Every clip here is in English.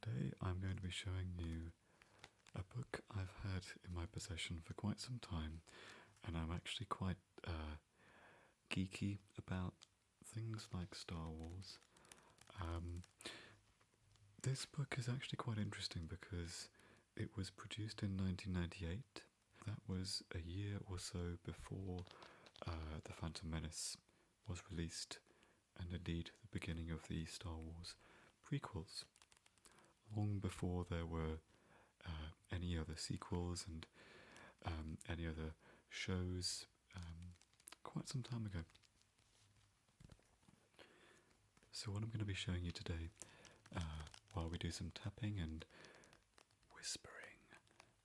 Today I'm going to be showing you a book I've had in my possession for quite some time, and I'm actually quite geeky about things like Star Wars. This book is actually quite interesting because it was produced in 1998. That was a year or so before The Phantom Menace was released, and indeed the beginning of the Star Wars prequels. Long before there were any other sequels and any other shows, quite some time ago. So what I'm going to be showing you today, while we do some tapping and whispering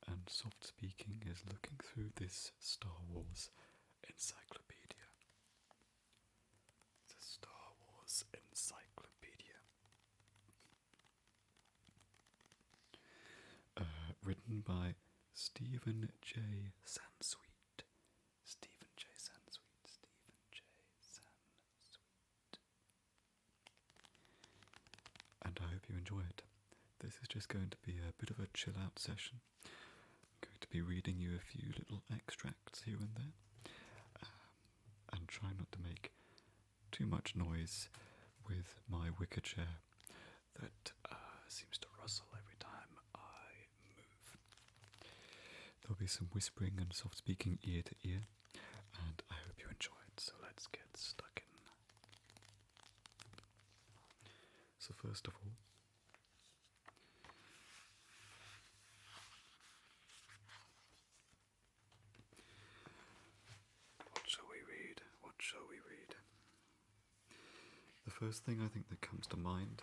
and soft speaking, is looking through this Star Wars encyclopedia. The Star Wars encyclopedia. Written by Stephen J. Sansweet. Stephen J. Sansweet. Stephen J. Sansweet. And I hope you enjoy it. This is just going to be a bit of a chill out session. I'm going to be reading you a few little extracts here and there, and try not to make too much noise with my wicker chair that seems to rustle every time I move. There'll be some whispering and soft speaking ear to ear, and I hope you enjoy it, so let's get stuck in. So first of all, what shall we read? What shall we read? The first thing I think that comes to mind,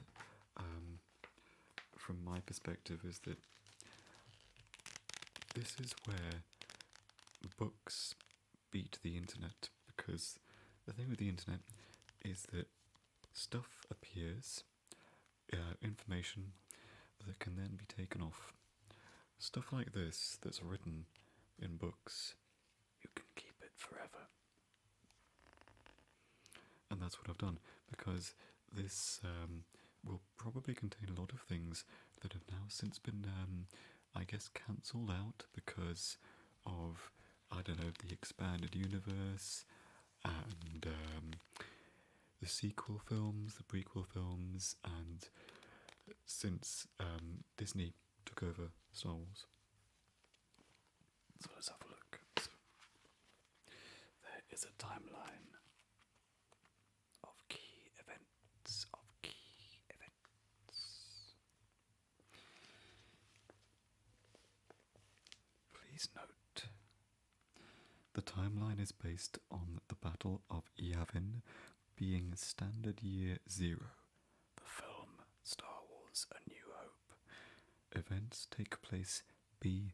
from my perspective, is that this is where books beat the internet, because the thing with the internet is that stuff appears, information that can then be taken off. Stuff like this that's written in books, you can keep it forever. And that's what I've done, because this will probably contain a lot of things that have now since been, I guess, cancelled out because of, I don't know, the expanded universe and the sequel films, the prequel films, and since Disney took over Star Wars. So let's have a look. So, there is a timeline of key events, Please note, the timeline is based on the Battle of Yavin being Standard Year 0, the film Star Wars A New Hope. Events take place BBY,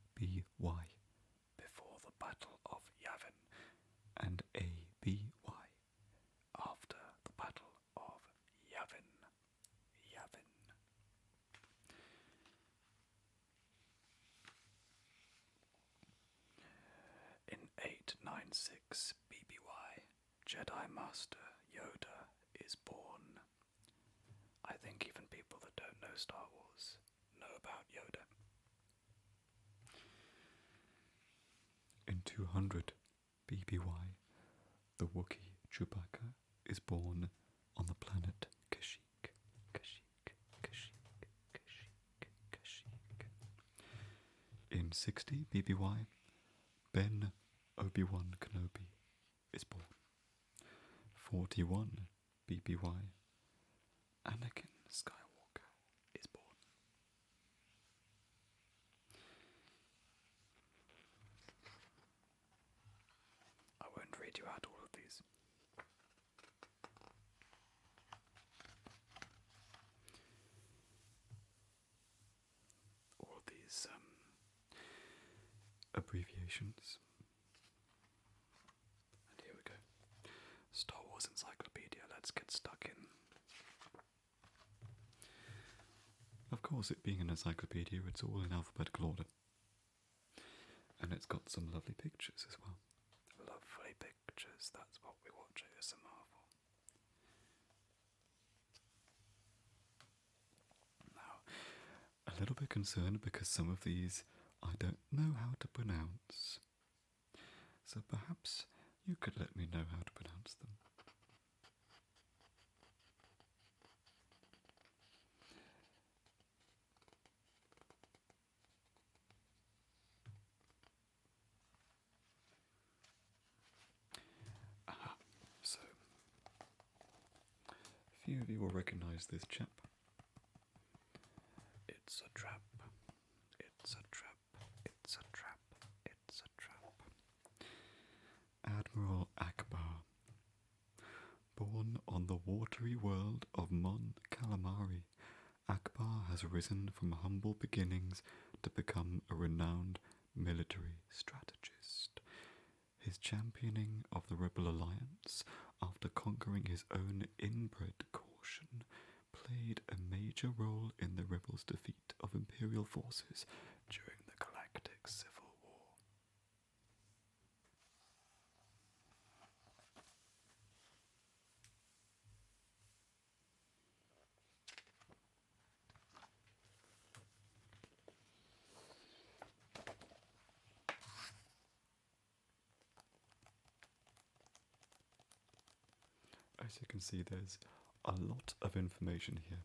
before the Battle of Yavin, and ABY, after the Battle of Yavin. In 896 BBY, Jedi Master Yoda is born. I think even people that don't know Star Wars know about Yoda. In 200 BBY, the Wookiee Chewbacca is born on the planet Kashyyyk. In 60 BBY, Ben Obi-Wan Kenobi is born. 41 BBY, Anakin Skywalker is born. I won't read you out all of these. All these abbreviations. And here we go. Star Wars Encyclopedia, let's get stuck in. Of course, it being an encyclopedia, it's all in alphabetical order. And it's got some lovely pictures as well. Lovely pictures, that's what we watch ASMR for. Now, a little bit concerned because some of these I don't know how to pronounce. So perhaps you could let me know how to pronounce them. So, a few of you will recognise this chap. It's a trap. It's a trap. It's a trap. It's a trap. Admiral Akbar. Born on the watery world of Mon Calamari, Akbar has risen from humble beginnings to become a renowned military strategist. His championing of the Rebel Alliance, after conquering his own inbred caution, played a major role in the Rebels' defeat of Imperial forces during the Galactic Civil War. As you can see, there's a lot of information here.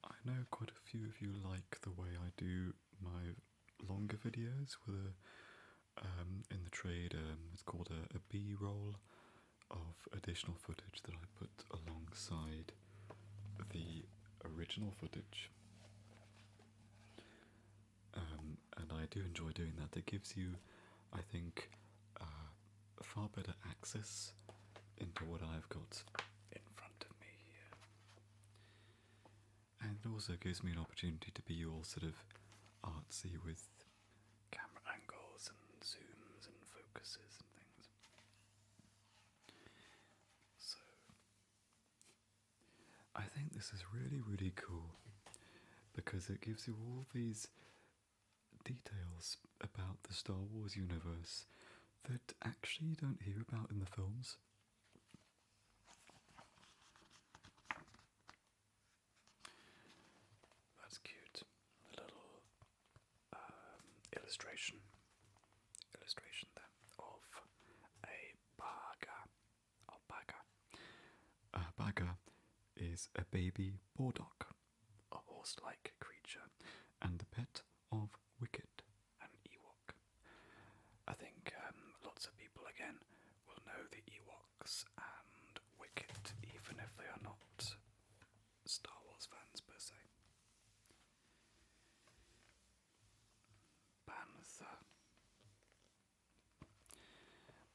I know quite a few of you like the way I do my longer videos with in the trade, it's called a B-roll of additional footage that I put alongside the original footage. And I do enjoy doing that. It gives you, I think, far better access into what I've got in front of me here. And it also gives me an opportunity to be all sort of artsy with camera angles and zooms and focuses and things. So, I think this is really, really cool because it gives you all these details about the Star Wars universe that actually you don't hear about in the films. That's cute. A little illustration there of a baga. A baga is a baby boardog, a horse-like creature, and the pet of Wicket, an Ewok. I think lots of people again will know the Ewoks and Wicket, even if they are not Star Wars fans per se.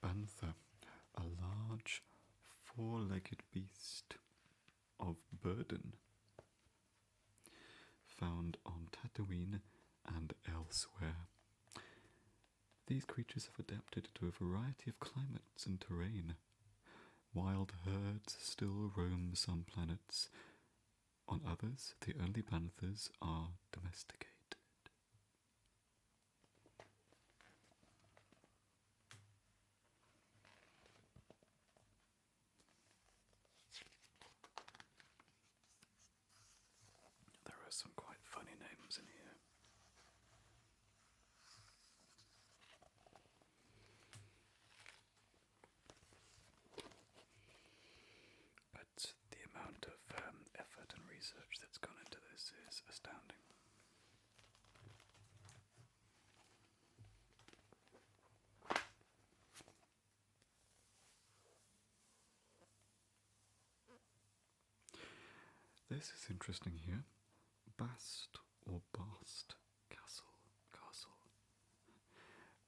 Bantha, a large four-legged beast of burden, found on Tatooine and elsewhere. These creatures have adapted to a variety of climates and terrain. Wild herds still roam some planets. On others, the only banthas are domesticated. There are some quite funny names in here. But the amount of effort and research that's gone into this is astounding. This is interesting here. Bast or Bast Castle.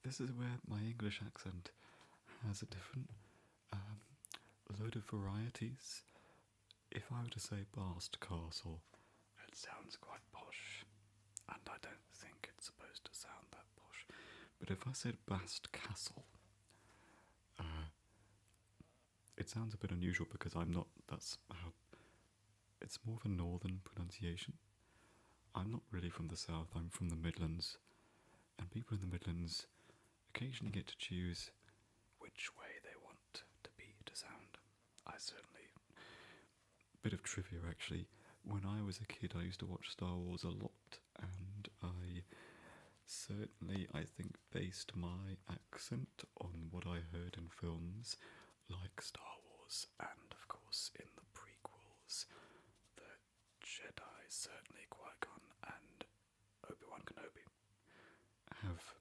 This is where my English accent has a different load of varieties. If I were to say Bast Castle, it sounds quite posh, and I don't think it's supposed to sound that posh. But if I said Bast Castle, it sounds a bit unusual because I'm not. That's how it's more of a northern pronunciation. I'm not really from the south, I'm from the Midlands, and people in the Midlands occasionally get to choose which way they want to sound. I certainly... Bit of trivia actually, when I was a kid I used to watch Star Wars a lot, and I think based my accent on what I heard in films like Star Wars and of course in the prequels, the Jedi, certainly Qui-Gon and Obi-Wan Kenobi, have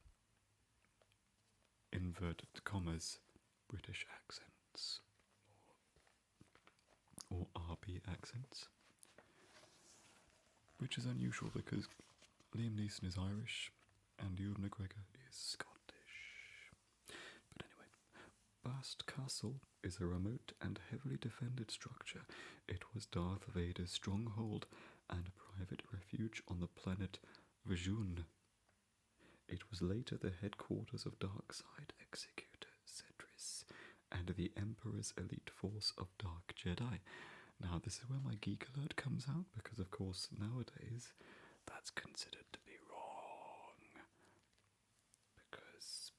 inverted commas British accents or RB accents, which is unusual because Liam Neeson is Irish and Ewan McGregor is Scottish. But anyway, Bast Castle is a remote and heavily defended structure. It was Darth Vader's stronghold and private refuge on the planet Vajun. It was later the headquarters of Darkside Executor Cedris and the Emperor's elite force of Dark Jedi. Now this is where my geek alert comes out, because of course nowadays that's considered to be wrong, because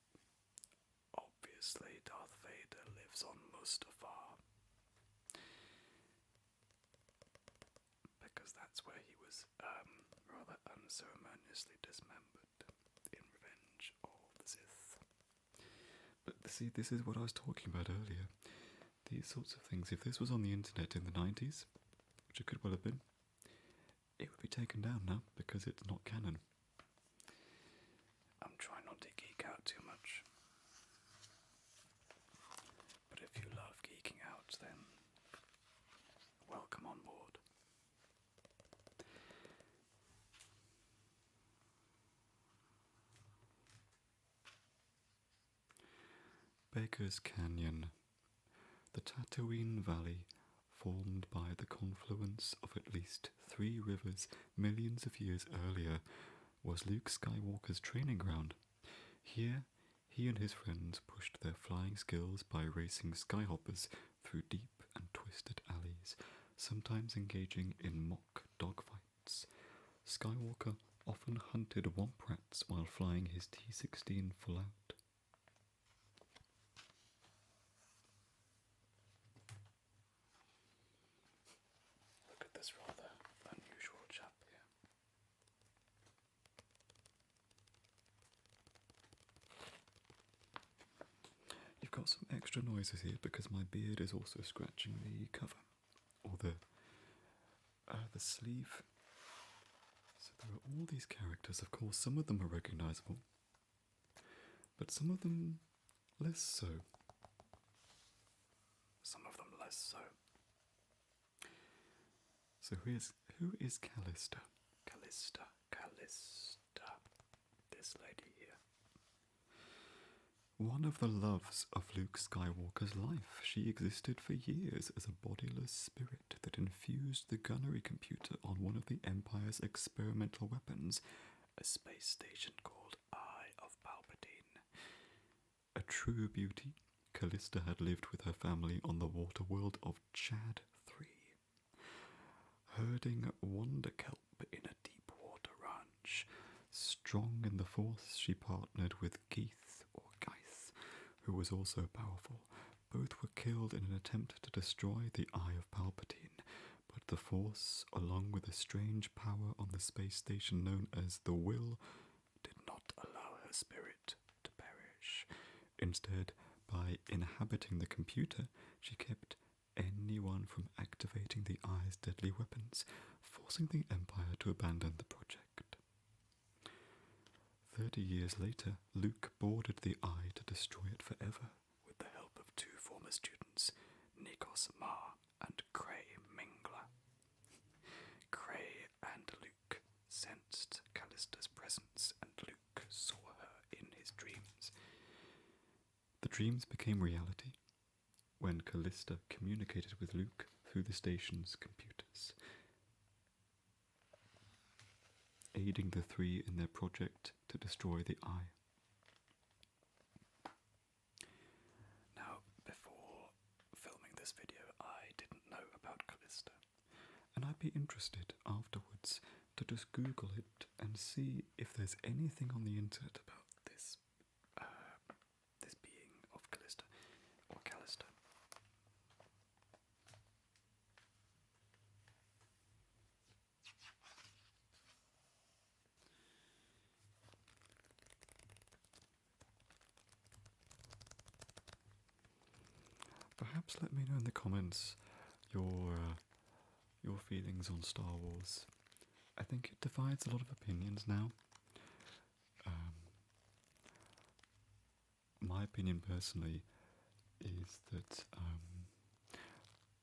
obviously Darth Vader lives on Mustafar, because that's where he was rather unceremoniously dismembered in revenge of the Sith. But see, this is what I was talking about earlier. These sorts of things, if this was on the internet in the 90s, which it could well have been, it would be taken down now because it's not canon. I'm trying not to geek out too much. But if you love geeking out, then welcome on board. Baker's Canyon. The Tatooine Valley, formed by the confluence of at least 3 rivers millions of years earlier, was Luke Skywalker's training ground. Here, he and his friends pushed their flying skills by racing skyhoppers through deep and twisted alleys, sometimes engaging in mock dogfights. Skywalker often hunted womp rats while flying his T-16 full out. Look at this rather unusual chap here. You've got some extra noises here because my beard is also scratching the cover, or the sleeve. So there are all these characters. Of course, some of them are recognisable, but some of them less so. So who is Callista? Callista. This lady here. One of the loves of Luke Skywalker's life. She existed for years as a bodiless spirit that infused the gunnery computer on one of the Empire's experimental weapons, a space station called Eye of Palpatine. A true beauty, Callista had lived with her family on the water world of Chad 3, herding wonder kelp in a deep water ranch. Strong in the Force, she partnered with Geith, who was also powerful. Both were killed in an attempt to destroy the Eye of Palpatine, but the Force, along with a strange power on the space station known as the Will, did not allow her spirit to perish. Instead, by inhabiting the computer, she kept anyone from activating the Eye's deadly weapons, forcing the Empire to abandon the project. 30 years later, Luke boarded the Eye to destroy it forever, with the help of 2 former students, Nikos Ma and Cray Mingla. Cray and Luke sensed Callista's presence, and Luke saw her in his dreams. The dreams became reality when Callista communicated with Luke through the station's computers, aiding the 3 in their project to destroy the Eye. Now, before filming this video, I didn't know about Callista, and I be interested afterwards to just Google it and see if there's anything on the internet about this being of Callista or Callista. Perhaps let me know in the comments your feelings on Star Wars. I think it divides a lot of opinions now. My opinion personally is that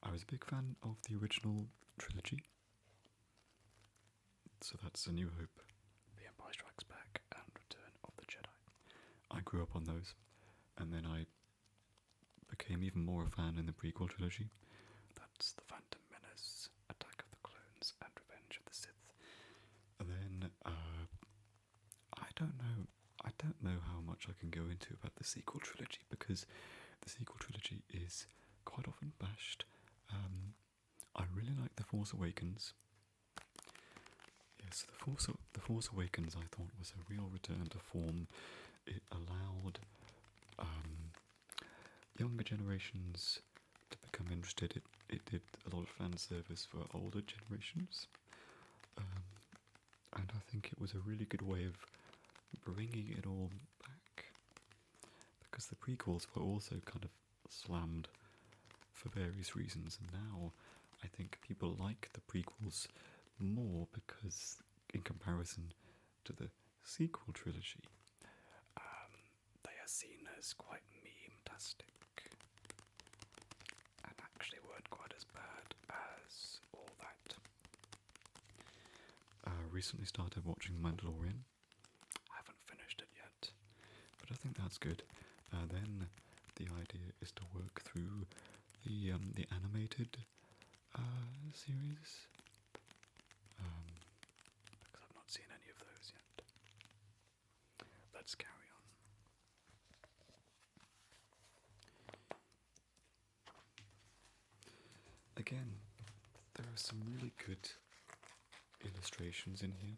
I was a big fan of the original trilogy. So that's A New Hope, The Empire Strikes Back, and Return of the Jedi. I grew up on those, and then I became even more a fan in the prequel trilogy. That's The Phantom Menace, Attack of the Clones, and Revenge of the Sith. And then I don't know how much I can go into about the sequel trilogy, because the sequel trilogy is quite often bashed. I really like The Force Awakens. Yes, The Force Awakens I thought was a real return to form. It allowed younger generations to become interested. It did a lot of fan service for older generations. And I think it was a really good way of bringing it all back, because the prequels were also kind of slammed for various reasons, and now I think people like the prequels more because, in comparison to the sequel trilogy, they are seen as quite meme-tastic and actually weren't quite as bad as all that. Recently started watching Mandalorian. I haven't finished it yet, but I think that's good. Then the idea is to work through the animated series, because I've not seen any of those yet. Let's carry on. Again, there are some really good illustrations in here.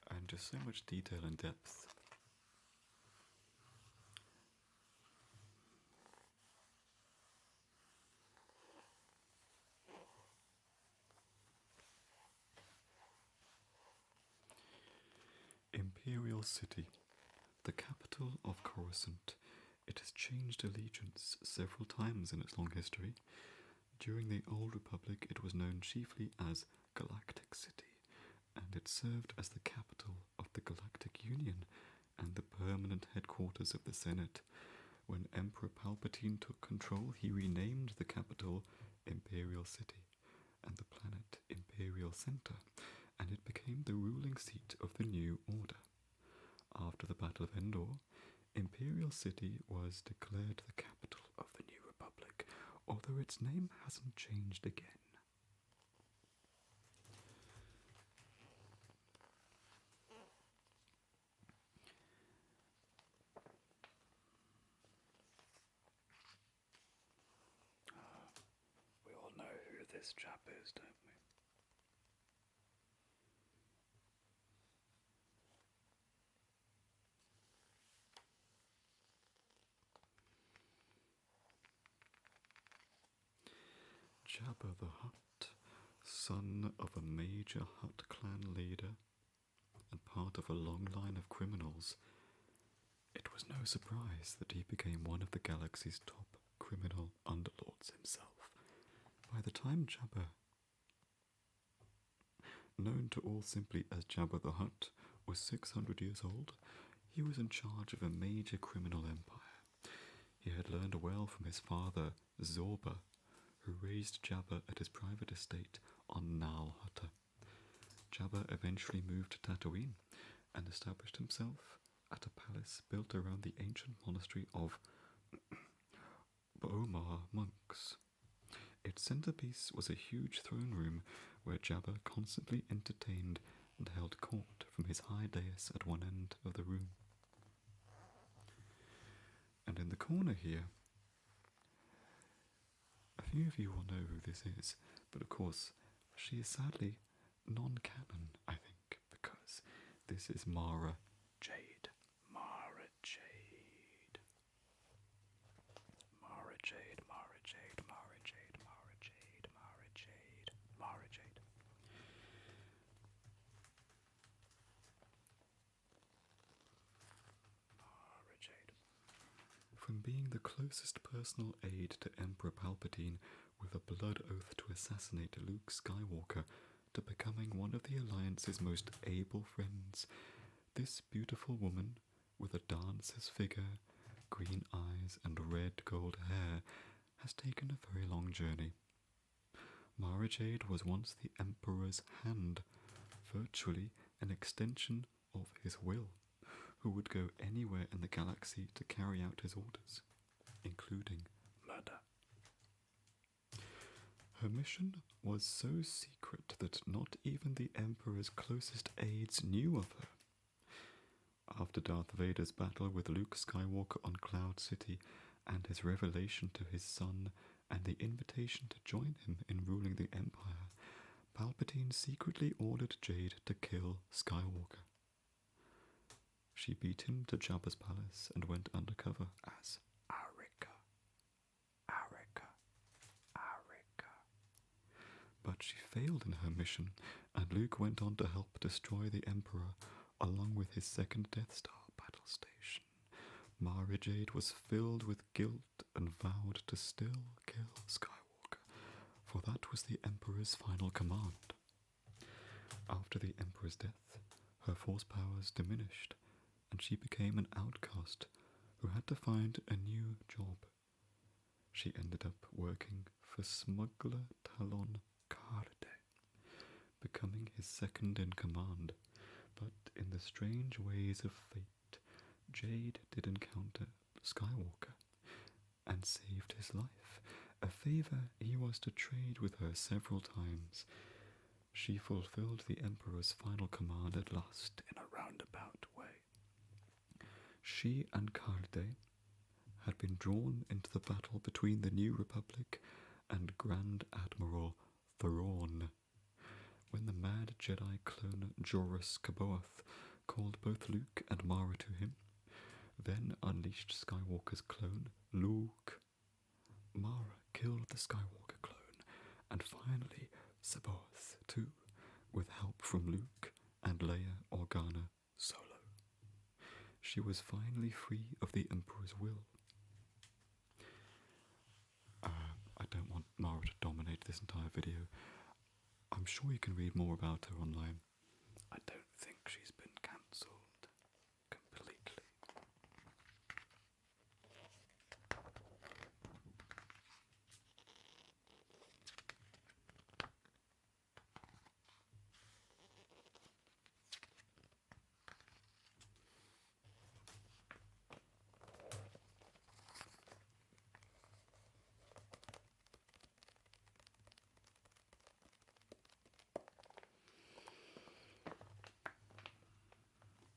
And just so much detail and depth. Imperial City, the capital of Coruscant. It has changed allegiance several times in its long history. During the Old Republic, it was known chiefly as Galactic City, and it served as the capital of the Galactic Union and the permanent headquarters of the Senate. When Emperor Palpatine took control, he renamed the capital Imperial City and the planet Imperial Center, and it became the ruling seat of the New Order. After the Battle of Endor, Imperial City was declared the capital of the New Republic, although its name hasn't changed again. We all know who this chap is, don't we? Jabba the Hutt, son of a major Hutt clan leader and part of a long line of criminals, it was no surprise that he became one of the galaxy's top criminal underlords himself. By the time Jabba, known to all simply as Jabba the Hutt, was 600 years old, he was in charge of a major criminal empire. He had learned well from his father, Zorba, who raised Jabba at his private estate on Nal Hutta. Jabba eventually moved to Tatooine and established himself at a palace built around the ancient monastery of B'omar monks. Its centerpiece was a huge throne room where Jabba constantly entertained and held court from his high dais at one end of the room. And in the corner here, A few of you will know who this is, but of course, she is sadly non-canon, I think, because this is Mara Jade. Mara Jade. Mara Jade, Mara Jade, Mara Jade, Mara Jade, Mara Jade, Mara Jade. Mara Jade. From being the closest personal aide to Emperor Palpatine with a blood oath to assassinate Luke Skywalker, to becoming one of the Alliance's most able friends, this beautiful woman, with a dancer's figure, green eyes and red gold hair, has taken a very long journey. Mara Jade was once the Emperor's hand, virtually an extension of his will, who would go anywhere in the galaxy to carry out his orders, including murder. Her mission was so secret that not even the Emperor's closest aides knew of her. After Darth Vader's battle with Luke Skywalker on Cloud City and his revelation to his son and the invitation to join him in ruling the Empire, Palpatine secretly ordered Jade to kill Skywalker. She beat him to Jabba's palace and went undercover as Arika. But she failed in her mission, and Luke went on to help destroy the Emperor, along with his second Death Star battle station. Mara Jade was filled with guilt and vowed to still kill Skywalker, for that was the Emperor's final command. After the Emperor's death, her force powers diminished, and she became an outcast who had to find a new job. She ended up working for smuggler Talon Karde, becoming his second in command. But in the strange ways of fate, Jade did encounter Skywalker and saved his life, a favour he was to trade with her several times. She fulfilled the Emperor's final command at last in a roundabout way. She and Karde had been drawn into the battle between the New Republic and Grand Admiral Thrawn, when the mad Jedi clone Joruus C'baoth called both Luke and Mara to him, then unleashed Skywalker's clone, Luke. Mara killed the Skywalker clone, and finally C'baoth too, with help from Luke and Leia Organa Solo. She was finally free of the Emperor's will. I don't want Mara to dominate this entire video. I'm sure you can read more about her online. I don't think she's been cancelled completely.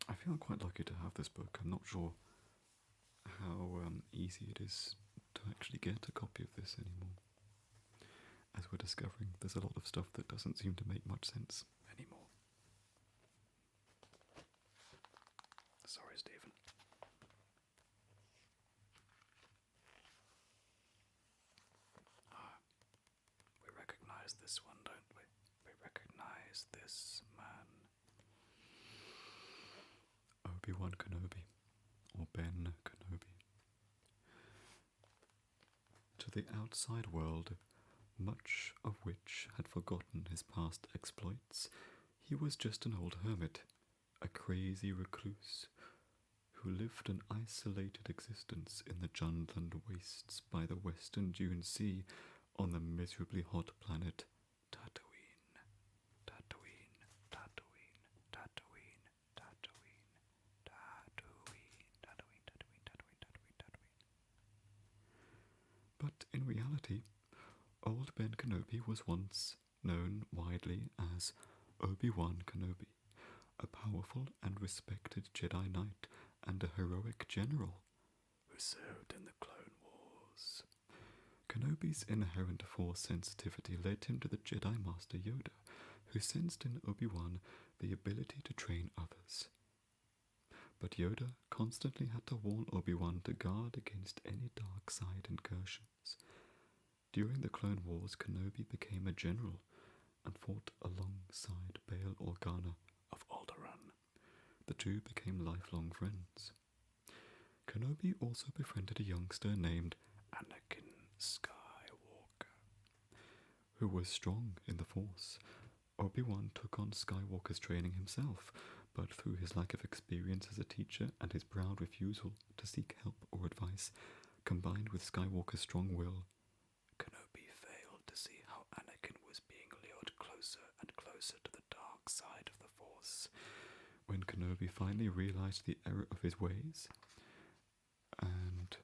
I feel quite lucky to have this book. I'm not sure how easy it is to actually get a copy of this anymore. As we're discovering, there's a lot of stuff that doesn't seem to make much sense anymore. Sorry, Stephen. We recognise this one, don't we? We recognise this man. Obi-Wan Kenobi, or Ben Kenobi. To the outside world, much of which had forgotten his past exploits, he was just an old hermit, a crazy recluse, who lived an isolated existence in the Jundland wastes by the western Dune Sea on the miserably hot planet Tatooine. But in reality, old Ben Kenobi was once known widely as Obi-Wan Kenobi, a powerful and respected Jedi Knight and a heroic general who served in the Clone Wars. Kenobi's inherent Force sensitivity led him to the Jedi Master Yoda, who sensed in Obi-Wan the ability to train others. But Yoda constantly had to warn Obi-Wan to guard against any dark side incursions. During the Clone Wars, Kenobi became a general and fought alongside Bail Organa of Alderaan. The two became lifelong friends. Kenobi also befriended a youngster named Anakin Skywalker, who was strong in the Force. Obi-Wan took on Skywalker's training himself, but through his lack of experience as a teacher and his proud refusal to seek help or advice, combined with Skywalker's strong will, Kenobi failed to see how Anakin was being lured closer and closer to the dark side of the Force. When Kenobi finally realized the error of his ways and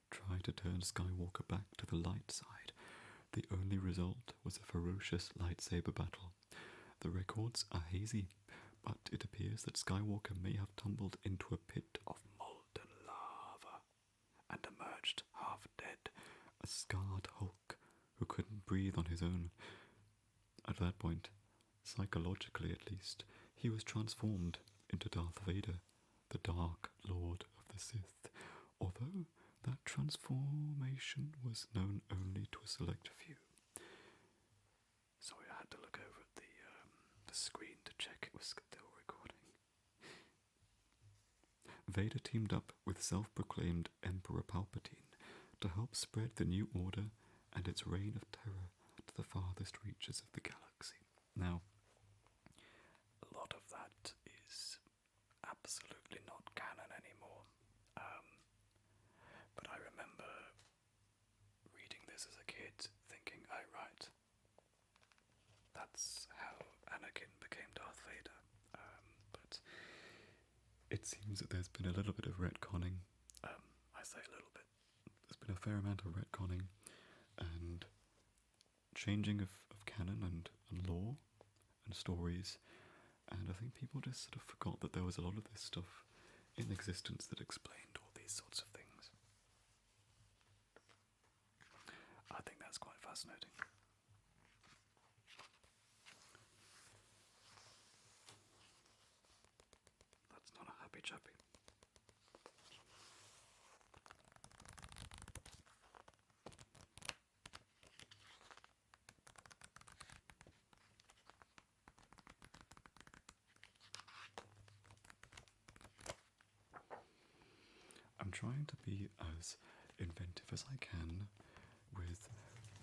tried to turn Skywalker back to the light side, the only result was a ferocious lightsaber battle. The records are hazy, but it appears that Skywalker may have tumbled into a pit of molten lava and emerged half dead, a scarred Hulk who couldn't breathe on his own. At that point, psychologically at least, he was transformed into Darth Vader, the Dark Lord of the Sith, although that transformation was known only to a select few. Sorry, I had to look over at the screen to check it was still recording. Vader teamed up with self-proclaimed Emperor Palpatine to help spread the New Order and its reign of terror to the farthest reaches of the galaxy. Now, a lot of that is absolutely not canon anymore. But I remember reading this as a kid, thinking, oh right, that's how Anakin became Darth Vader. But it seems that there's been a little bit of retconning. I say a little bit. There's been a fair amount of retconning and changing of canon and lore and stories. And I think people just sort of forgot that there was a lot of this stuff in existence that explained all these sorts of things. I think that's quite fascinating. That's not a happy chappy. I'm trying to be as inventive as I can with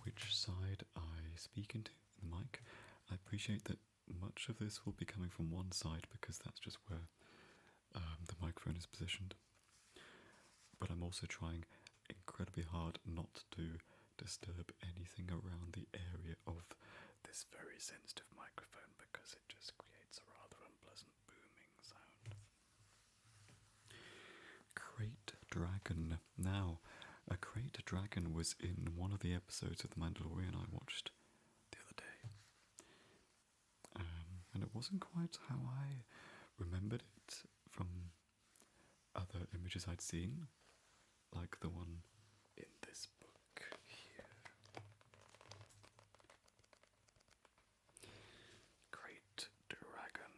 which side I speak into the mic. I appreciate that much of this will be coming from one side because that's just where the microphone is positioned. But I'm also trying incredibly hard not to disturb anything around the area of this very sensitive microphone because it just creates a rather unpleasant booming sound. Krayt Dragon. Now, a Krayt Dragon was in one of the episodes of The Mandalorian I watched the other day. And it wasn't quite how I remembered it from other images I'd seen, like the one in this book here. Krayt Dragon.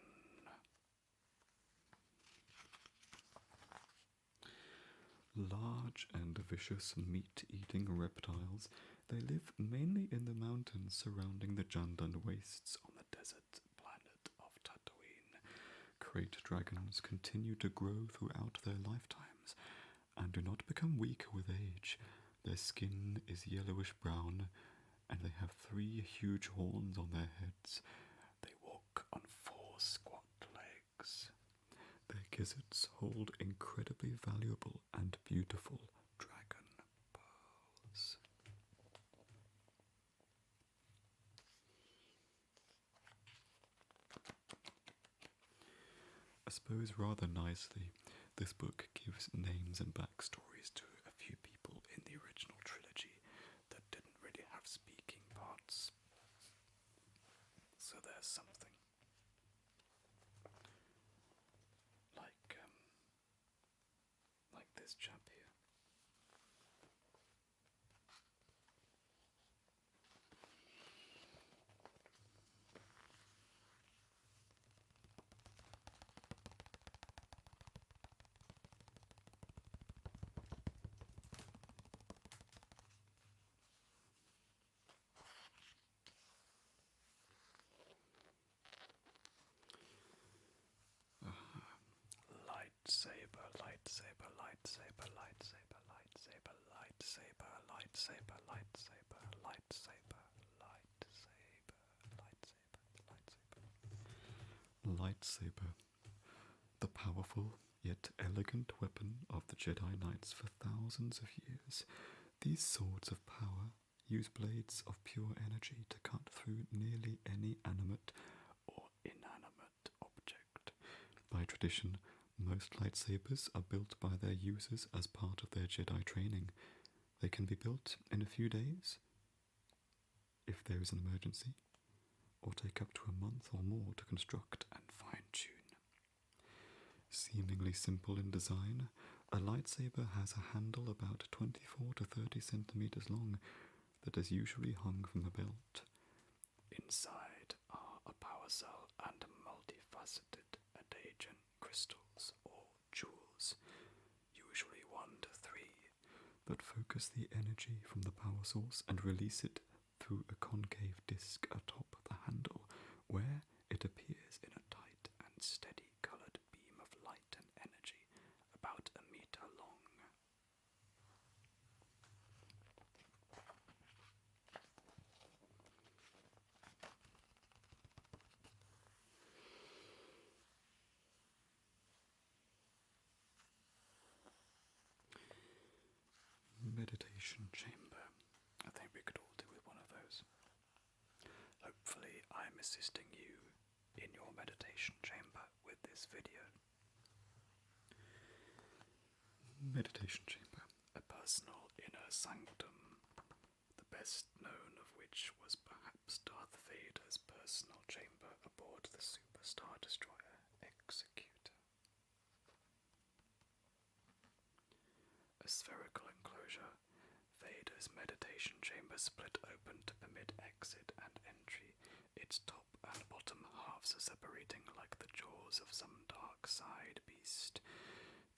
Large and vicious meat-eating reptiles, they live mainly in the mountains surrounding the Jandan wastes on the desert planet of Tatooine. Krayt dragons continue to grow throughout their lifetimes and do not become weaker with age. Their skin is yellowish-brown and they have 3 huge horns on their heads. They walk on 4 squat legs. Their gizzards hold incredibly valuable and beautiful dragon pearls. I suppose rather nicely, this book gives names and backstories to a few people in the original trilogy that didn't really have speaking parts. So there's something. Like this chap here. lightsaber, lightsaber, lightsaber, lightsaber, lightsaber, lightsaber. Lightsaber. The powerful yet elegant weapon of the Jedi Knights for thousands of years. These swords of power use blades of pure energy to cut through nearly any animate or inanimate object. By tradition, most lightsabers are built by their users as part of their Jedi training. They can be built in a few days, if there is an emergency, or take up to a month or more to construct and fine-tune. Seemingly simple in design, a lightsaber has a handle about 24 to 30 centimeters long that is usually hung from a belt. Inside are a power cell and multifaceted adagian crystals or jewels, usually 1 to 3, that focus the energy from the power source and release it through a concave disc atop the handle, where it appears in a tight and steady coloured beam of light and energy about a meter long. Meditation chamber. I think we could all do with one of those. Hopefully I'm assisting you in your meditation chamber with this video. Meditation chamber. A personal inner sanctum, the best known of which was perhaps Darth Vader's personal chamber aboard the Super Star Destroyer Executor. A spherical enclosure, Vader's meditation chamber split open to permit exit and entry. Its top and bottom halves are separating like the jaws of some dark side beast.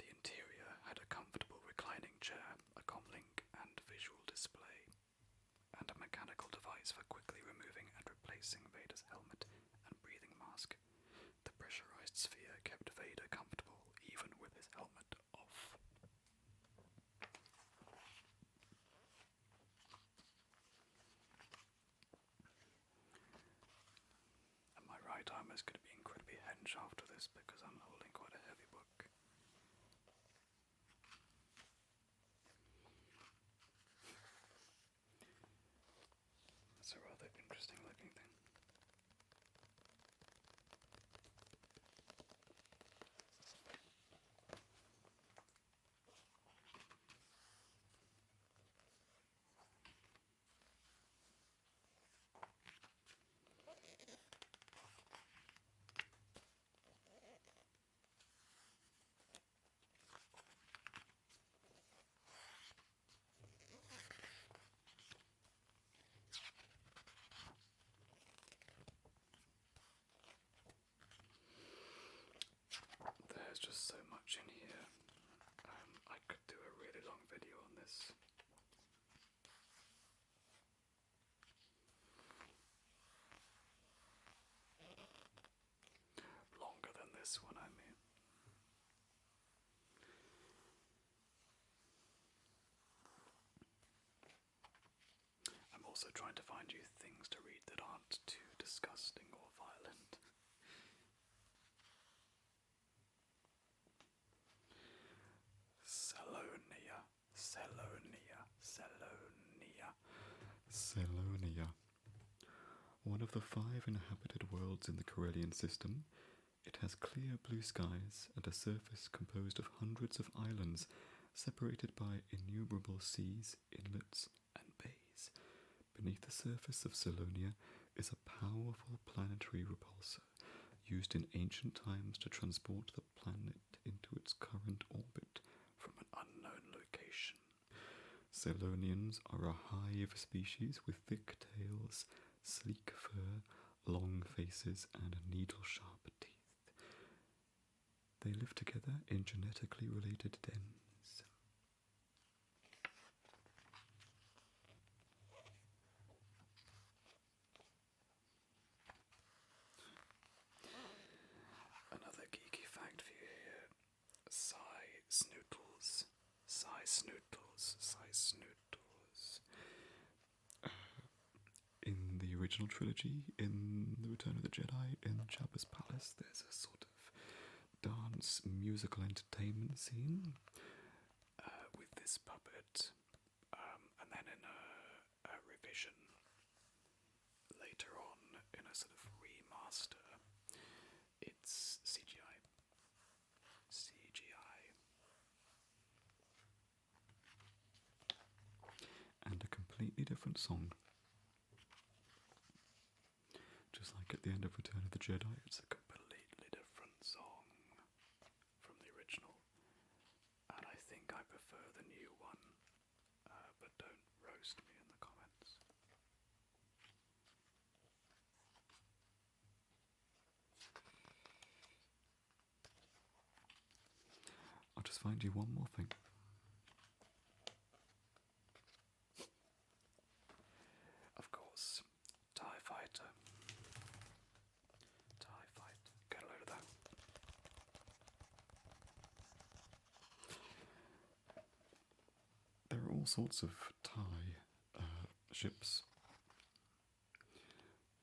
The interior had a comfortable reclining chair, a comlink and visual display, and a mechanical device for quickly removing and replacing Vader's helmet and breathing mask. The pressurized sphere kept Vader comfortable even with his helmet off. And my right arm is going to be incredibly hench after this because I'm holding quite a heavy book. It's a rather interesting looking thing. There's just so much in here. I could do a really long video on this. Longer than this one, I mean. I'm also trying to find you things to read that aren't too disgusting or violent. Selonia, Selonia, Selonia. Selonia. One of the 5 inhabited worlds in the Corellian system, it has clear blue skies and a surface composed of hundreds of islands separated by innumerable seas, inlets, and bays. Beneath the surface of Selonia is a powerful planetary repulsor used in ancient times to transport the planet into its current orbit from an unknown location. Selonians are a hive species with thick tails, sleek fur, long faces, and needle-sharp teeth. They live together in genetically related dens. Another geeky fact for you here. Snootles. Snootles. original trilogy in The Return of the Jedi in Jabba's palace. There's a sort of dance musical entertainment scene with this puppet, and then in a revision later on in a sort of remaster, it's CGI. And a completely different song. Just like at the end of Return of the Jedi, it's a completely different song from the original. And I think I prefer the new one, but don't roast me in the comments. I'll just find you one more thing. Of course, TIE Fighter. TIE Fighter. Get a load of that. There are all sorts of TIE ships.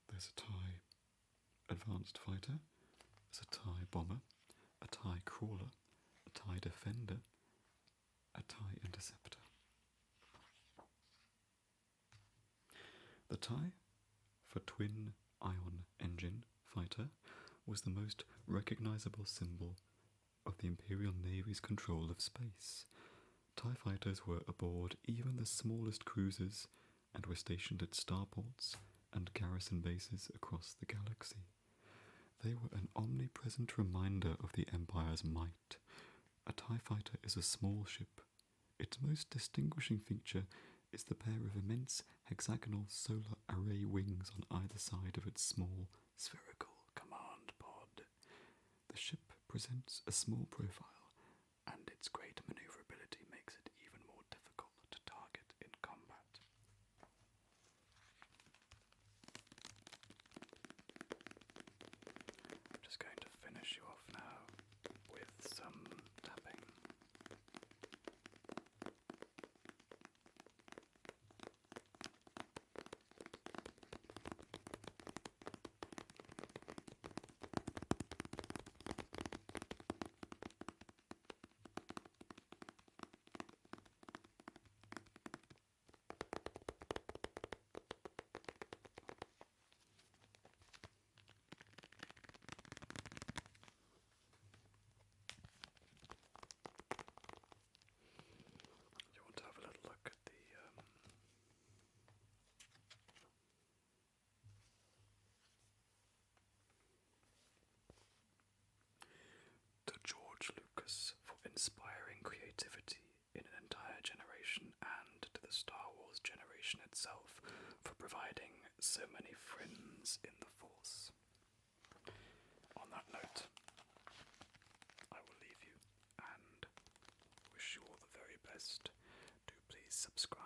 There's a TIE Advanced Fighter, there's a TIE Bomber, a TIE Crawler, a TIE Defender, a TIE Interceptor. The TIE, for Twin Ion Engine Fighter, was the most recognisable symbol of the Imperial Navy's control of space. TIE fighters were aboard even the smallest cruisers and were stationed at starports and garrison bases across the galaxy. They were an omnipresent reminder of the Empire's might. A TIE fighter is a small ship. Its most distinguishing feature is the pair of immense hexagonal solar array wings on either side of its small spherical command pod. The ship presents a small profile, and its great maneuverability makes it even more difficult to target in combat. I'm just going to finish you off now with some tapping. You want to have a little look at to George Lucas for inspiring creativity in an entire generation, and to the Star Wars generation itself for providing so many friends in the Force. On that note, I will leave you and wish you all the very best. Do please subscribe